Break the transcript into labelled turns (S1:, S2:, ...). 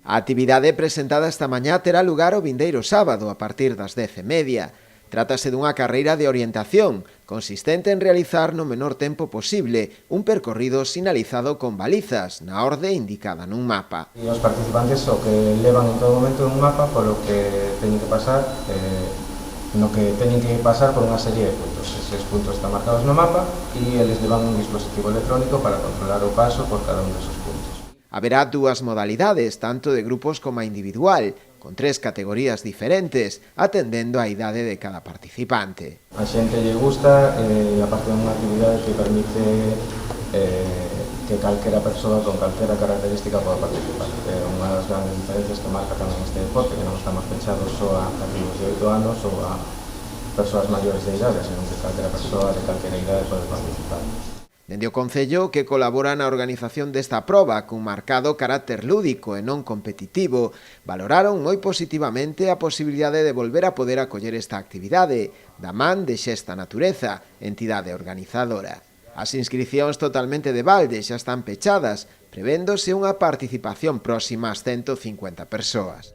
S1: A actividade presentada esta mañá terá lugar o vindeiro sábado a partir das 10:30. Trátase dunha carreira de orientación, consistente en realizar no menor tempo posible un percorrido sinalizado con balizas, na orde indicada nun mapa.
S2: E os participantes o que levan en todo momento un mapa polo que teñen que pasar, no que teñen que pasar por unha serie de puntos. Eses puntos están marcados no mapa e eles levan un dispositivo electrónico para controlar o paso por cada un desos puntos.
S1: Haberá dúas modalidades, tanto de grupos como individual, con 3 categorías diferentes, atendendo á idade de cada participante.
S2: A xente lle gusta, aparte de unha actividade que permite que calquera persoa con calquera característica poda participar. Unha das grandes diferencias que marca tamén este deporte, que non estamos pechados só a cativos de 8 anos ou a persoas maiores de idade, senón que calquera persoa de calquera idade pode participar.
S1: Dende o Concello, que colabora na organización desta proba cun marcado carácter lúdico e non competitivo, valoraron moi positivamente a posibilidade de volver a poder acoller esta actividade da man de Xesta Natureza, entidade organizadora. As inscricións totalmente de balde xa están pechadas, prevéndose unha participación próxima ás 150 persoas.